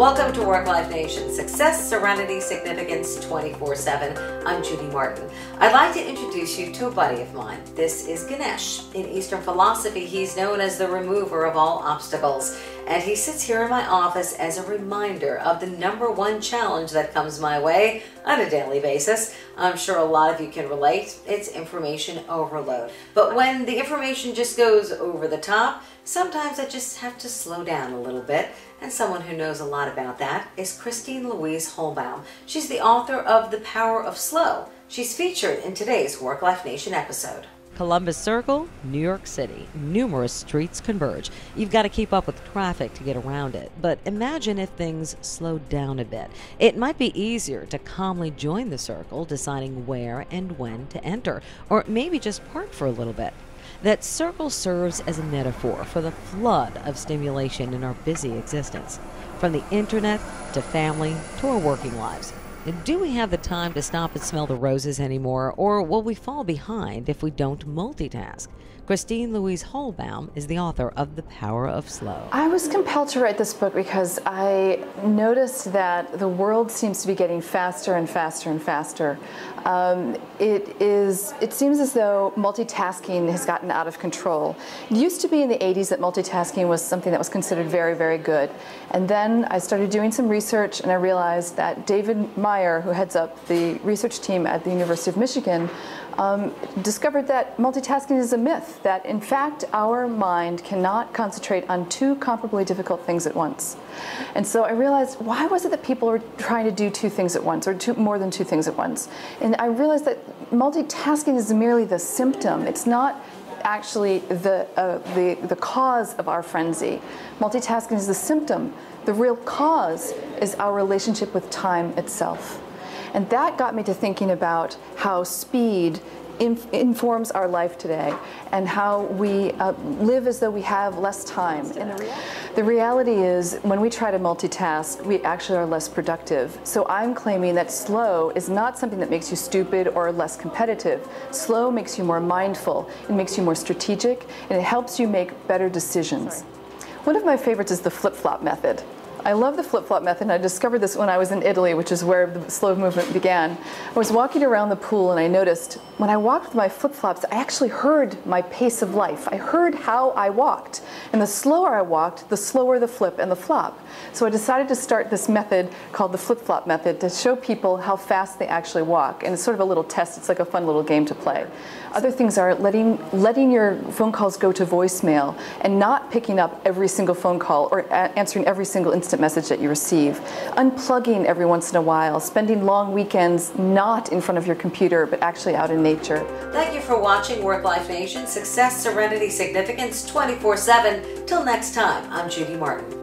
Welcome to WorkLife Nation, Success, Serenity, Significance 24/7. I'm Judy Martin. I'd like to introduce you to a buddy of mine. This is Ganesh. In Eastern philosophy, he's known as the remover of all obstacles. And he sits here in my office as a reminder of the #1 challenge that comes my way on a daily basis. I'm sure a lot of you can relate. It's information overload. But when the information just goes over the top, sometimes I just have to slow down a little bit. And someone who knows a lot about that is Christine Louise Hohlbaum. She's the author of The Power of Slow. She's featured in today's WorkLife Nation episode. Columbus Circle, New York City. Numerous streets converge. You've got to keep up with traffic to get around it. But imagine if things slowed down a bit. It might be easier to calmly join the circle, deciding where and when to enter, or maybe just park for a little bit. That circle serves as a metaphor for the flood of stimulation in our busy existence, from the internet to family to our working lives. Do we have the time to stop and smell the roses anymore, or will we fall behind if we don't multitask? Christine Louise Hohlbaum is the author of The Power of Slow. I was compelled to write this book because I noticed that the world seems to be getting faster and faster and faster. It seems as though multitasking has gotten out of control. It used to be in the 80s that multitasking was something that was considered very, very good. And then I started doing some research and I realized that David Meyer, who heads up the research team at the University of Michigan, discovered that multitasking is a myth, that in fact our mind cannot concentrate on two comparably difficult things at once. And so I realized, why was it that people were trying to do two things at once, or more than two things at once? And I realized that multitasking is merely the symptom. It's not actually the cause of our frenzy. Multitasking is the symptom. The real cause is our relationship with time itself. And that got me to thinking about how speed informs our life today and how we live as though we have less time. And the reality is, when we try to multitask, we actually are less productive. So I'm claiming that slow is not something that makes you stupid or less competitive. Slow makes you more mindful, it makes you more strategic, and it helps you make better decisions. One of my favorites is the flip-flop method. I love the flip-flop method, and I discovered this when I was in Italy, which is where the slow movement began. I was walking around the pool and I noticed when I walked with my flip-flops, I actually heard my pace of life. I heard how I walked. And the slower I walked, the slower the flip and the flop. So I decided to start this method called the flip-flop method to show people how fast they actually walk. And it's sort of a little test. It's like a fun little game to play. Other things are letting your phone calls go to voicemail and not picking up every single phone call or answering every single instant message that you receive. Unplugging every once in a while. Spending long weekends not in front of your computer but actually out in nature. Thank you for watching WorkLife Nation, Success, Serenity, Significance 24/7. Till next time, I'm Judy Martin.